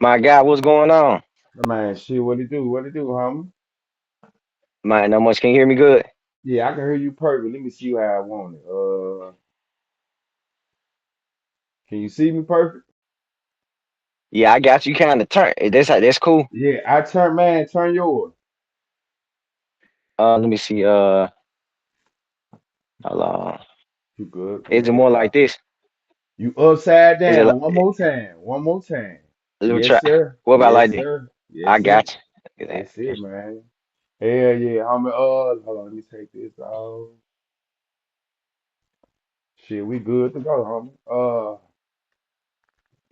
My guy, what's going on? Man, shit, what it do? What it do, homie? Man, not much. Can you hear me good? Yeah, I can hear you perfect. Let me see how I want it. Can you see me perfect? Yeah, I got you kind of turn. That's cool. Yeah, I turn, man, turn yours. Let me see. Hold on. You good? Is it Good. more like this? You upside Is it? down. One more time. One more time. Let me Yes, try. sir. What about Yes, like this? sir. I Yes, sir. got you. Look at That's that. it, man. Hell yeah, homie. Hold on, let me take this off. Shit, we good to go, homie. All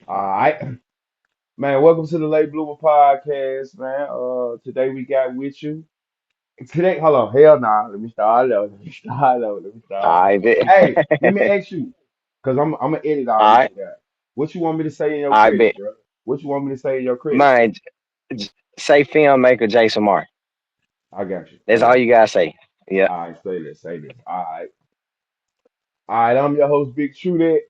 right. Man, welcome to the Late Bloomer Podcast, man. Today we got with you. Today, hold on, hell nah. Let me start over. Let me start over. Let me start over. I bet. Hey, let me ask you, because I'm gonna edit all All this right. shit out. What you want me to say in your I credits, bet. bro? What you want me to say in your credits, bro? Man, say filmmaker Jason Martin. I got you. I That's all got you you. gotta say. Yeah. All right, say this, say this. All right. I'm your host, Big True.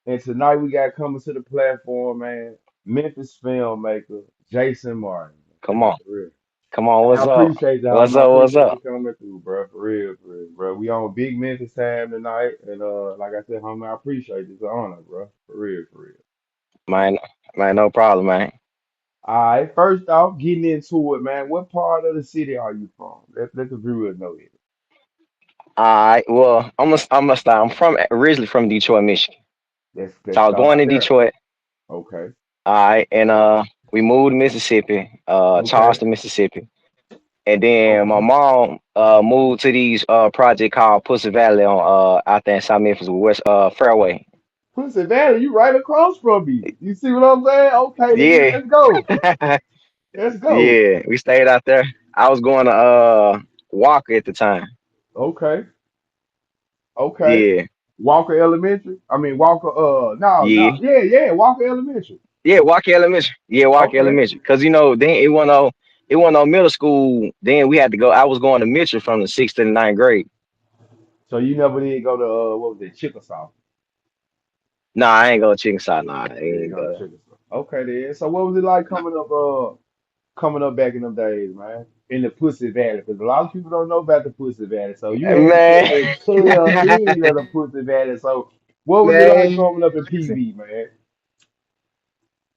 And tonight we got coming to the platform, man. Memphis Filmmaker, Jason Martin. Come on. For real. Come on. I What's up? appreciate you, What's homie. I up? What's appreciate you up? coming through, bro. For real, bro. We on big Memphis time tonight, and like I said, homie, I appreciate you. It's an honor, bro. For real. Man, man, no problem, man. All right, first off, getting into it, man. What part of the city are you from? Let the viewers know it. All right. Well, I'm gonna start. I'm from originally from Detroit, Michigan. So Let's I was born start in there. Detroit. Okay, All right, and we moved to Mississippi, okay, Charleston, Mississippi, and then my okay. mom moved to these project called Pussy Valley on out there in South Memphis, West Fairway. Pussy Valley, you right across from me. You see what I'm saying? Okay, Yeah, let's go. Let's go. yeah, we stayed out there. I was going to Walker at the time. Okay, okay. Yeah, Walker Elementary. I mean Walker. No. yeah, Yeah. Walker Elementary. yeah. Walker Elementary. Yeah, Walker Okay. Elementary. Cause then it wasn't no middle school. Then we had to go. I was going to Mitchell from the sixth to the ninth grade. So you never did go to what was it, Chickasaw? Nah, I ain't go chicken side. Nah, I You didn't ain't go to go. Chickasaw. Okay then. So what was it like Nah. coming up back in them days, man? In the Pussy Valley, because a lot of people don't know about the Pussy Valley. So you had to Man, take the tail end of the Pussy Valley. So what was it like man. growing up in PV, man?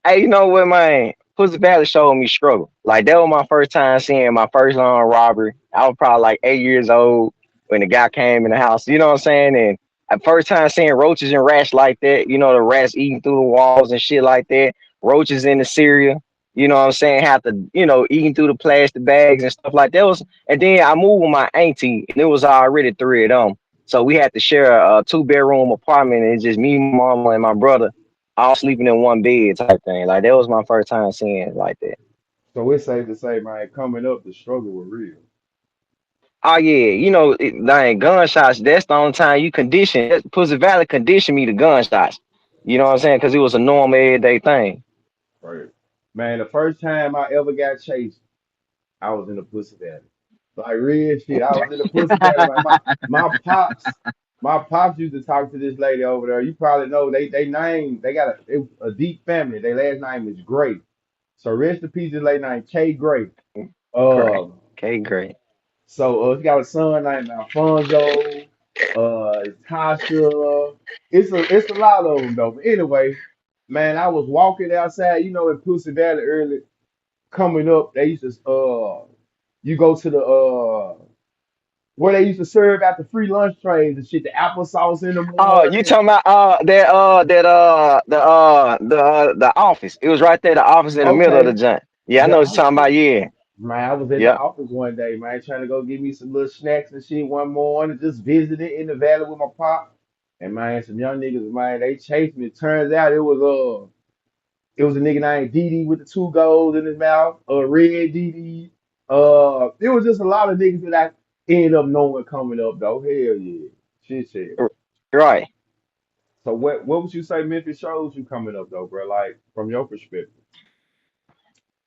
Hey, you know what, man? Pussy Valley showed me struggle. Like that was my first time seeing my first armed robbery. I was probably like 8 years old when the guy came in the house. You know what I'm saying? And at first time seeing roaches and rats like that. You know, the rats eating through the walls and shit like that. Roaches in the cereal. You know what I'm saying? Have to, eating through the plastic bags and stuff like that. And then I moved with my auntie, and it was already three of them. So we had to share a two-bedroom apartment, and it's just me, my mama, and my brother all sleeping in one bed type thing. Like that was my first time seeing it like that. So it's safe to say, man, coming up, the struggle was real. Oh yeah, like gunshots. That's the only time you condition. Pussy Valley conditioned me to gunshots. You know what I'm saying? Because it was a normal everyday thing. Right. Man, the first time I ever got chased, I was in the Pussy Valley. Like real shit. I was in the Pussy Valley. Man, my pops, my pops used to talk to this lady over there. You probably know they got a deep family. Their last name is Gray. So rest in peace, this lady named Kay Gray. Great. Um, Okay, great. so he got a son named Alfonso, Tasha. It's a lot of them though. But anyway, man, I was walking outside, in Pussy Valley early coming up. They used to you go to the where they used to serve at the free lunch trays and shit, the applesauce in the Oh, you morning. talking about the office? It was right there, the office in the middle of the Okay, joint. Yeah, I the know what you're talking office. about. Yeah, Man, I was in the yeah. office one day, man, trying to go get me some little snacks and shit one morning, just visiting in the valley with my pop. And man, some young niggas, man, they chased me. It turns out it was a nigga named Didi with the two goals in his mouth, red Didi. It was just a lot of niggas that I ended up knowing coming up though. Hell yeah. Shit. Right. So what would you say Memphis shows you coming up though, bro? Like from your perspective.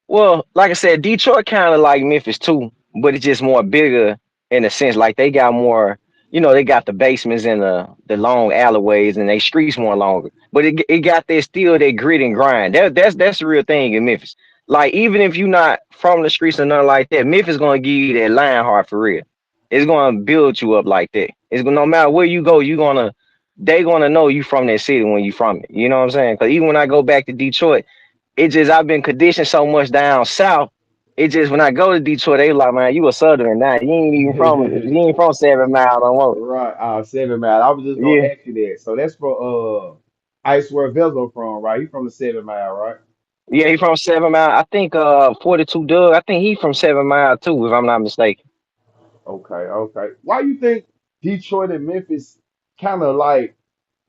Well, like I said, Detroit kind of like Memphis too, but it's just more bigger in a sense. Like they got more, they got the basements and the long alleyways and they streets more longer. But it got that still that grit and grind. That's the real thing in Memphis. Like even if you're not from the streets or nothing like that, Memphis gonna give you that lion heart for real. It's gonna build you up like that. It's gonna no matter where you go, they gonna know you from that city when you from it. You know what I'm saying? Because even when I go back to Detroit, it just I've been conditioned so much down south. It just when I go to Detroit, they like, man, you a Southern now. You ain't from 7 Mile no more. Right, 7 Mile. I was just gonna Yeah, ask you that. So that's for Ice where Vezo from, right? He from the 7 Mile, right? yeah, he from 7 Mile. I think 42 Doug. I think he from 7 Mile too, if I'm not mistaken. Okay, okay. Why you think Detroit and Memphis kind of like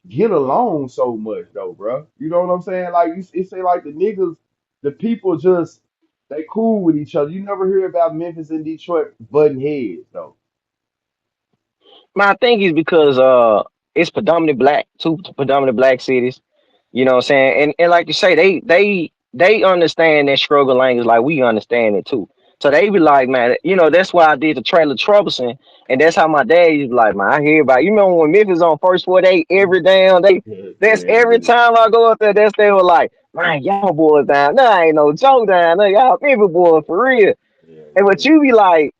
get along so much though, bro? You know what I'm saying? Like it say like the niggas, the people just they cool with each other. You never hear about Memphis and Detroit butting heads though. My thing is because it's predominantly black, two predominantly black cities. You know what I'm saying? And like you say, they understand that struggle language like we understand it too. So they be like, man, that's why I did the trailer troublesome. And that's how my dad used to be like, man, I hear about you remember when Memphis on first 48 every damn day. Yeah, That's yeah, every dude. time I go up there, they were like, man, y'all boys down. No, ain't no joke down there. Y'all Memphis boys for real. Yeah, And yeah. but you be like,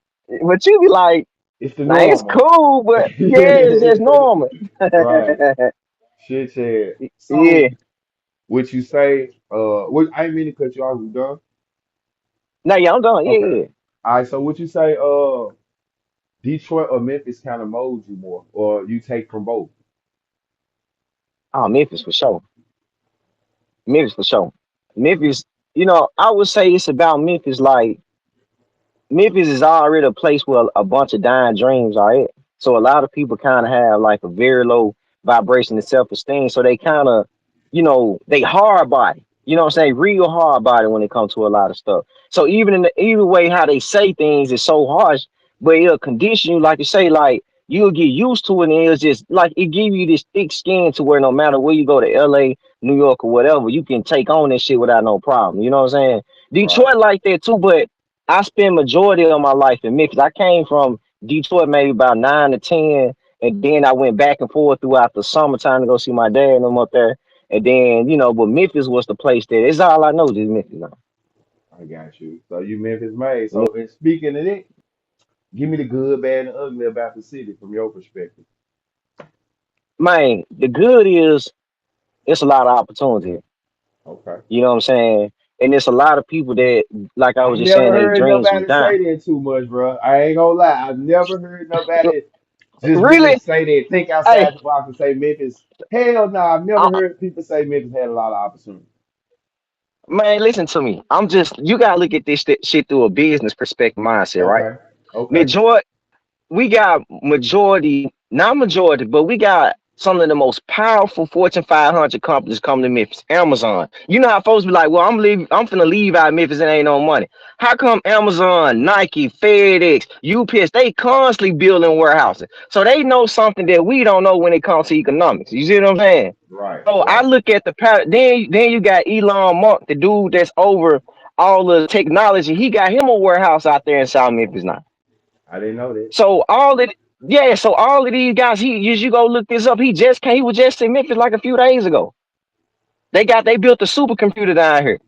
It's the nah, it's normal. cool, but yeah, it's just normal. Right. Shit, yeah. Yeah. So would you say what I ain't mean to cut you off, we done? Nah, yeah, I'm done. Yeah, Okay. yeah. All right, so would you say Detroit or Memphis kind of molds you more, or you take from both? Oh, Memphis for sure. Memphis for sure. Memphis, I would say it's about Memphis. Like Memphis is already a place where a bunch of dying dreams are at. So a lot of people kind of have like a very low vibration of self-esteem. So they kind of, they hard body. You know what I'm saying? Real hard body when it comes to a lot of stuff. So even in the even way how they say things is so harsh, but it'll condition you, like you say, like you'll get used to it, and it's just like it give you this thick skin to where no matter where you go to LA, New York, or whatever, you can take on this shit without no problem. You know what I'm saying? Right. Detroit like that too, but I spent majority of my life in Memphis. I came from Detroit maybe about 9 to 10, and then I went back and forth throughout the summertime to go see my dad and them up there. And then but Memphis was the place that it's all I know is Memphis now. I got you. So you Memphis made. Me- So and speaking of it, give me the good, bad, and ugly about the city from your perspective. Man, the good is it's a lot of opportunity. Okay. You know what I'm saying? And it's a lot of people that, like I I was just saying, never their heard dreams was nobody dying. say that too much, bro. I ain't gonna lie. I've never heard nobody just really Really? say that, think Hey, outside the box and say Memphis. Hell no, I've never I, heard people say Memphis had a lot of opportunity. man, listen to me. You gotta look at this shit through a business perspective mindset, right? Okay. Okay. Majority we got majority, not majority, but we got some of the most powerful Fortune 500 companies come to Memphis. Amazon. You know how folks be like, "Well, I'm finna leave out of Memphis and ain't no money." How come Amazon, Nike, FedEx, UPS, they constantly building warehouses, so they know something that we don't know when it comes to economics. You see what I'm saying? Right. So I Right. look at the power. Then you got Elon Musk, the dude that's over all the technology. He got him a warehouse out there in South Memphis now. I didn't know that. So all of these guys, you go look this up. He was just in Memphis like a few days ago. They built a supercomputer down here.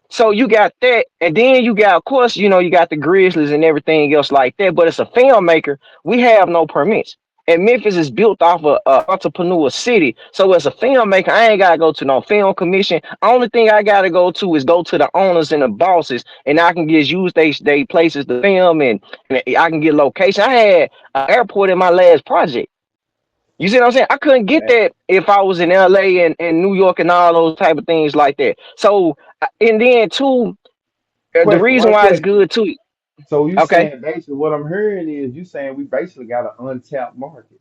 So you got that, and then you got, of course, you got the Grizzlies and everything else like that. But it's a filmmaker. We have no permits. And Memphis is built off a entrepreneur city. So as a filmmaker, I ain't gotta go to no film commission. Only thing I gotta go to is go to the owners and the bosses, and I can just use they places to film, and I can get location. I had an airport in my last project. You see what I'm saying? I couldn't get That that if I was in LA and New York and all those type of things like that. So and then too, the question, reason one why it's question. good too. So you Okay, saying basically what I'm hearing is you saying we basically got an untapped market.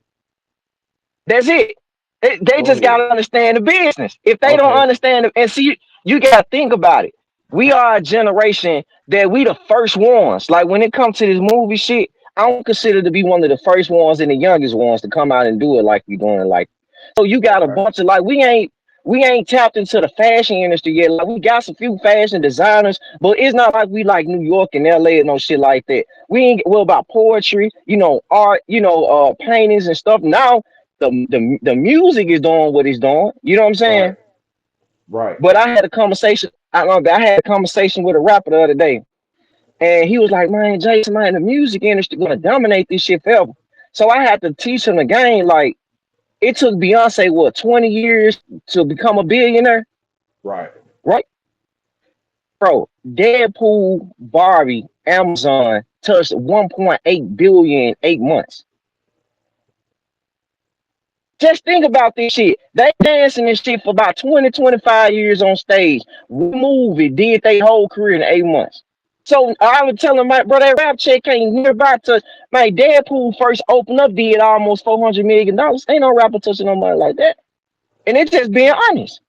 that's it. They Go just ahead. gotta understand the business. If they don't Okay. understand it, and see, you gotta think about it. We are a generation that we the first ones. Like when it comes to this movie shit, I don't consider to be one of the first ones and the youngest ones to come out and do it like we doing it like. So you got a Okay. bunch of like we ain't tapped into the fashion industry yet. Like we got some few fashion designers, but it's not like we like New York and LA and no shit like that. We ain't well about poetry, art, paintings and stuff. Now the music is doing what it's doing. You know what I'm saying? Right. Right. But I had a conversation. I had a conversation with a rapper the other day, and he was like, "Man, Jason, man, the music industry gonna dominate this shit forever." So I had to teach him the game. Like it took Beyonce what 20 years to become a billionaire, Right. right? Bro, Deadpool, Barbie, Amazon touched 1.8 billion in 8 months. Just think about this shit. They dancing this shit for about 20, 25 years on stage. One movie did their whole career in 8 months. So I was telling my brother, that rap check ain't nearby to my Deadpool first opened up did almost $400 million. Ain't no rapper touching no money like that. And it's just being honest.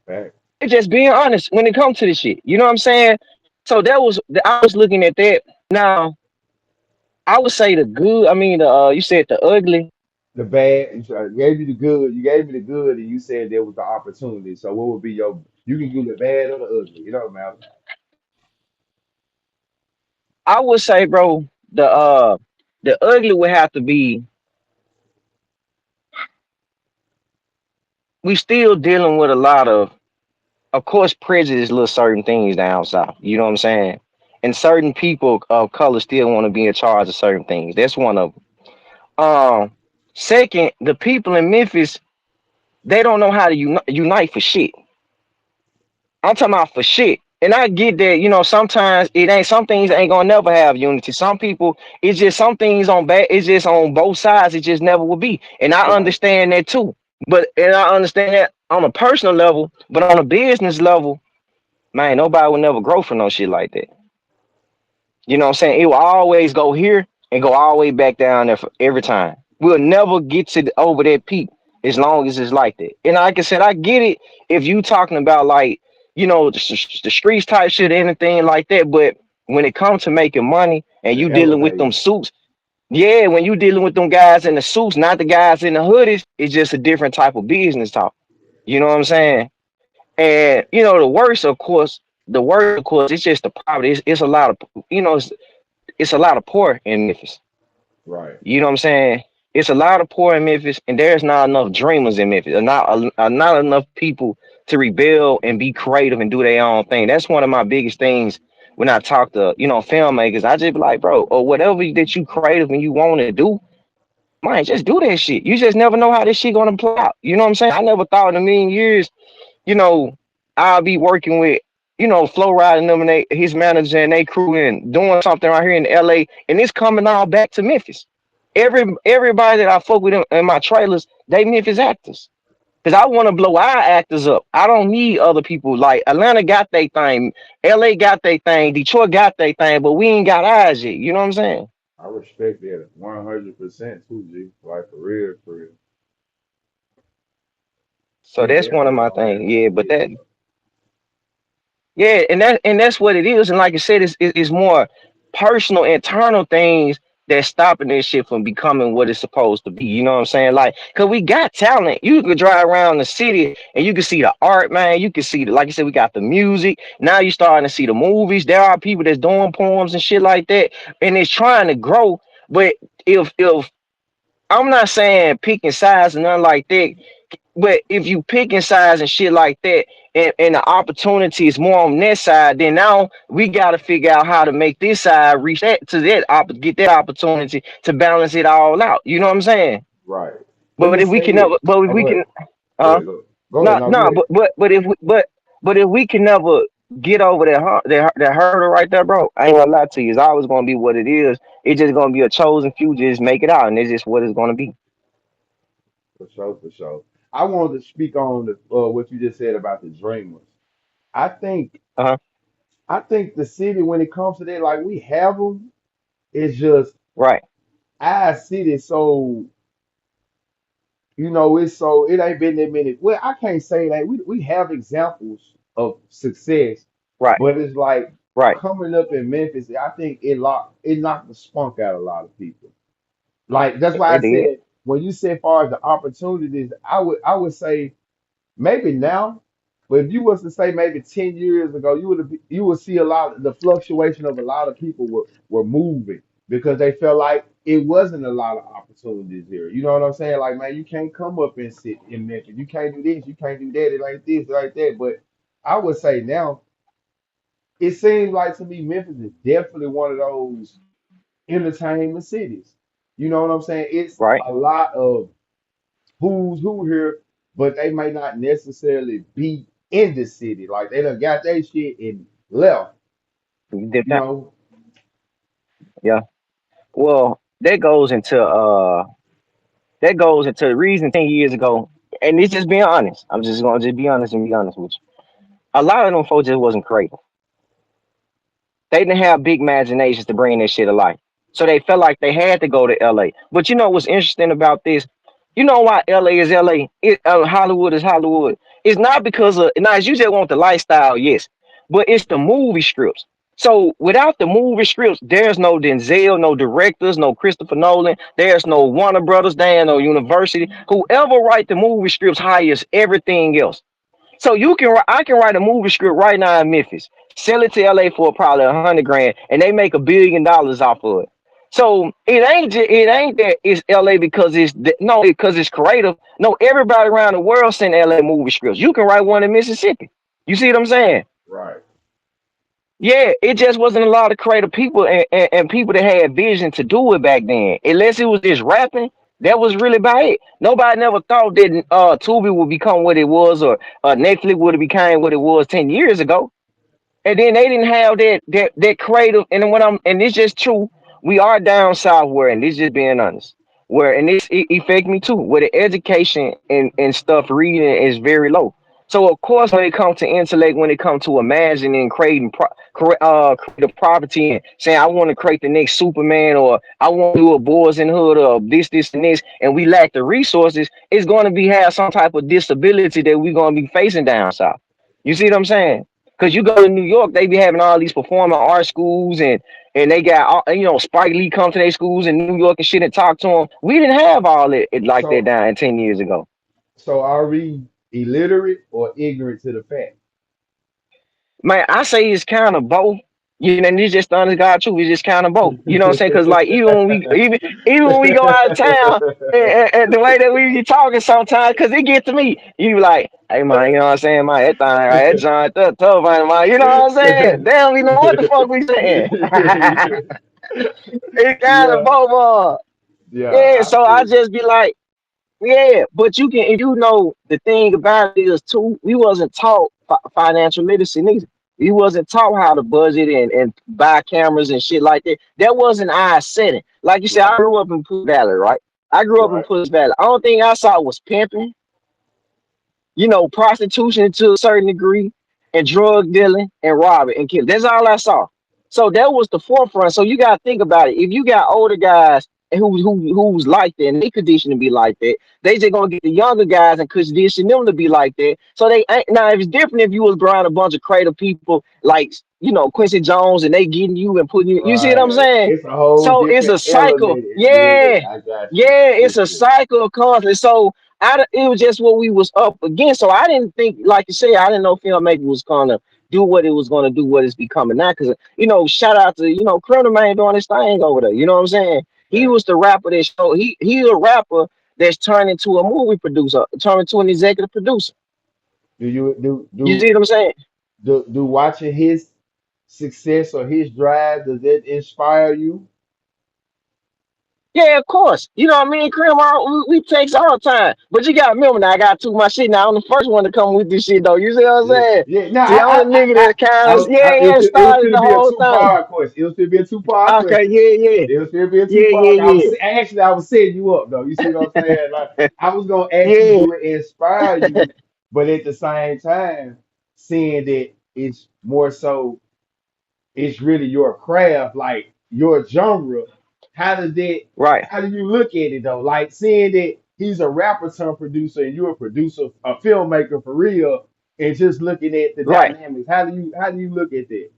Fact. It's just being honest when it comes to this shit. You know what I'm saying? So that was I was looking at that. Now I would say the good. I mean, you said the ugly. The bad, you gave me the good, you gave me the good, and you said there was the opportunity. So what would be your, you can do the bad or the ugly, you know, man. I would say, bro, the ugly would have to be. We still dealing with a lot of course, prejudice. Little certain things down south. You know what I'm saying? And certain people of color still want to be in charge of certain things. That's one of them. Second, the people in Memphis, they don't know how to unite for shit. I'm talking about for shit. And I get that, sometimes it ain't some things ain't gonna never have unity. Some people, it's just some things on bad, it's just on both sides, it just never will be. And I Right. understand that too. And I understand that on a personal level, but on a business level, man, nobody will never grow for no shit like that. You know what I'm saying? It will always go here and go all the way back down there for every time. We'll never get to over that peak as long as it's like that. And like I said, I get it if you talking about like, the streets type shit, anything like that. But when it comes to making money and The you dealing with them elevator. suits, yeah, when you dealing with them guys in the suits, not the guys in the hoodies, it's just a different type of business talk. You know what I'm saying? And the worst, of course, it's just the poverty. It's a lot of, it's a lot of poor in Memphis. Right. You know what I'm saying? It's a lot of poor in Memphis, and there's not enough dreamers in Memphis. Not enough people to rebel and be creative and do their own thing. That's one of my biggest things when I talk to filmmakers. I just be like, bro, or whatever that you creative and you want to do, man, just do that shit. You just never know how this shit gonna play out. You know what I'm saying? I never thought in a million years, you know, I'll be working with, Flow Ride and them and his manager and they crew and doing something right here in LA, and it's coming all back to Memphis. Everybody that I fuck with in my trailers, they Memphis actors. Cause I want to blow our actors up. I don't need other people. Like Atlanta got their thing, LA got their thing, Detroit got their thing, but we ain't got ours yet. You know what I'm saying? I respect that 100% too, G. Like for real, for real. So Think that's one of everybody my gonna have things. their Yeah, own but business though. that's what it is. And like I said, it's more personal, internal things that's stopping this shit from becoming what it's supposed to be. You know what I'm saying? Like, cause we got talent. You could drive around the city and you can see the art, man. You can see like I said, we got the music. Now you starting to see the movies. There are people that's doing poems and shit like that, and it's trying to grow. But if I'm not saying picking sides and nothing like that, but if you picking sides and shit like that, and the opportunity is more on that side, then now we got to figure out how to make this side reach get that opportunity to balance it all out. You know what I'm saying? Right. Let But me if we say can never, this. but if Oh, we go can, ahead. Go uh, ahead. Go ahead. no, No, go no, ahead. but if we can never get over that hurdle right there, bro, I ain't gonna lie to you. It's always gonna be what it is. It's just gonna be a chosen few. Just make it out, and it's just what it's gonna be. For sure, for sure. I wanted to speak on the what you just said about the dreamers. I think Uh huh. I think the city when it comes to that, like we have them, it's just Right. our city so it's so it ain't been that many. Well, I can't say that we have examples of success, Right. but it's like Right. coming up in Memphis. I think it knocked the spunk out of a lot of people. Like that's why I It did. said when you said far as the opportunities, I would say maybe now, but if you was to say maybe 10 years ago, you would see a lot of the fluctuation of a lot of people were moving because they felt like it wasn't a lot of opportunities here. You know what I'm saying? Like, man, you can't come up and sit in Memphis. You can't do this, you can't do that, it like this, like that. But I would say now, it seems like to me Memphis is definitely one of those entertainment cities. You know what I'm saying? It's right? a lot of who's who here, but they may not necessarily be in the city. Like they done got their shit and left, You did you that. know. Yeah. Well, that goes into the reason 10 years ago, and it's just being honest. I'm just gonna just be honest and be honest with you. A lot of them folks just wasn't creative. They didn't have big imaginations to bring this shit to life. So they felt like they had to go to LA. But you know what's interesting about this? You know why LA is LA? Hollywood is Hollywood. It's not because of now you just want the lifestyle, yes. But it's the movie scripts. So without the movie scripts, there's no Denzel, no directors, no Christopher Nolan, there's no Warner Brothers, there ain't no University. Whoever write the movie scripts hires everything else. So I can write a movie script right now in Memphis, sell it to LA for probably 100 grand, and they make $1 billion off of it. So it ain't that it's LA because no, because it's creative. No, everybody around the world send LA movie scripts. You can write one in Mississippi. You see what I'm saying? Right. Yeah, it just wasn't a lot of creative people and people that had vision to do it back then. Unless it was just rapping, that was really about it. Nobody never thought that Tubi would become what it was, or Netflix would have became what it was 10 years ago. And then they didn't have that creative. And when I'm and it's just true, we are down south where, and this just being honest, where and this it affect me too, where the education and stuff reading is very low. So of course, when it comes to intellect, when it comes to imagining, creating, creative property, and saying I want to create the next Superman, or I want to do a Boys in Hood, or this, and this, and we lack the resources, it's going to be have some type of disability that we're going to be facing down south. You see what I'm saying? Because you go to New York, they be having all these performing art schools, and they got Spike Lee come to their schools in New York and shit and talk to them. We didn't have all it like that So down 10 years ago. so are we illiterate or ignorant to the fact? Man, I say it's kind of both. You know, and it's just the honest God truth. It's just kind of both. You know what I'm saying? Because like even when we go out of town, and the way that we be talking sometimes, because it get to me, you be like, hey man, you know what I'm saying, man, that thing, right, that John tough, man, you know what I'm saying? They don't even know what the fuck we saying. It kind of Yeah, both. yeah, Yeah. I So I feel you. just be like. Yeah, but you can, if you know the thing about it is too, we wasn't taught financial literacy neither. We wasn't taught how to budget and buy cameras and shit like that. That wasn't our setting. Like you said, I Right, grew up in Puss Valley, right? I grew up in right. Puss Valley. The only thing I saw was pimping, prostitution to a certain degree, and drug dealing and robbing and killing. That's all I saw. So that was the forefront. So you gotta think about it. If you got older guys who's like that and they condition to be like that, they just gonna get the younger guys and condition them to be like that. So they ain't now if it's different if you was around a bunch of creative people like Quincy Jones and they getting you and putting you see what I'm Right. saying? It's a whole So it's different a cycle. element. Yeah. Yeah, I got you. Yeah, it's It's a cycle of conflict. So it was just what we was up against. So I didn't think, like you say, I didn't know filmmaking was gonna do what it was gonna do, what it's becoming now. Because shout out to Criminal Man doing his thing over there. You know what I'm saying? He fact. was the rapper that showed he a rapper that's turned into a movie producer, turned into an executive producer. Do you You see what I'm saying? do watching his success or his drive, does that inspire you? Yeah, of course. You know what I mean? We takes all the time. But you gotta remember now, I got to my shit now. I'm the first one to come with this shit though. You see what I'm Yeah, saying? yeah. No, See, I'm the nigga that kind of yeah, it was started going to the be a whole thing. two-part question. It was going to be a two-part Okay, question. yeah, yeah. It was going to be a Yeah, two-part. yeah, I was setting you up though. You see what I'm saying? Like yeah. I was going to ask you, Yeah, do it inspire you? But at the same time, seeing that it's more so, it's really your craft, like your genre. How does that? right, How do you look at it though? Like seeing that he's a rapper turned producer and you're a producer, a filmmaker for real, and just looking at the right. dynamics. How do you look at that?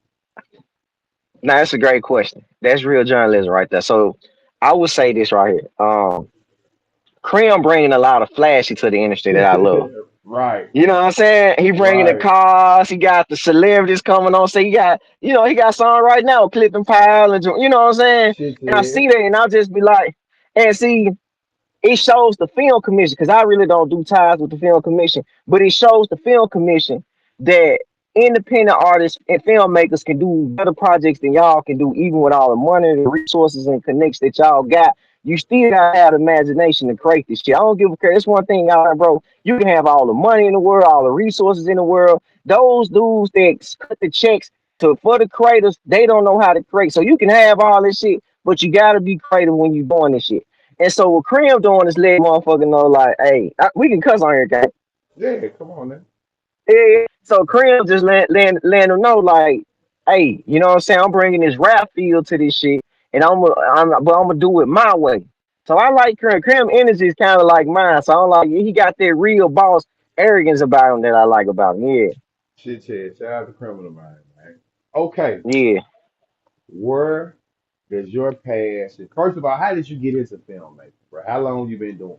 Now that's a great question. That's real journalism right there. So I would say this right here. Cream bringing a lot of flashy to the industry that I love. Right. You know what I'm saying? He bringing the Right. cars. He got the celebrities coming on. So he got, he got song right now, Clipping Pile, and you know what I'm saying? Shit And I said. see that, and I'll just be like, and see, it shows the film commission because I really don't do ties with the film commission, but it shows the film commission that independent artists and filmmakers can do better projects than y'all can do, even with all the money, the resources, and connects that y'all got. You still gotta have the imagination to create this shit. I don't give a care. It's one thing, y'all, bro. You can have all the money in the world, all the resources in the world. Those dudes that cut the checks for the creators, they don't know how to create. So you can have all this shit, but you gotta be creative when you doing this shit. And so what Cream doing is letting motherfucker know, like, hey, we can cuss on here, guy. Yeah, come on now. Yeah. So Cream just let them know, like, hey, you know what I'm saying? I'm bringing this rap feel to this shit, and but I'm gonna do it my way. So I like Cream. Cream energy is kind of like mine. So I'm like, he got that real boss arrogance about him that I like about him. Yeah, Shit said. Shout out to Criminal Minds, man. Okay. yeah. Where does your passion? First of all, how did you get into filmmaking, bro? How long you been doing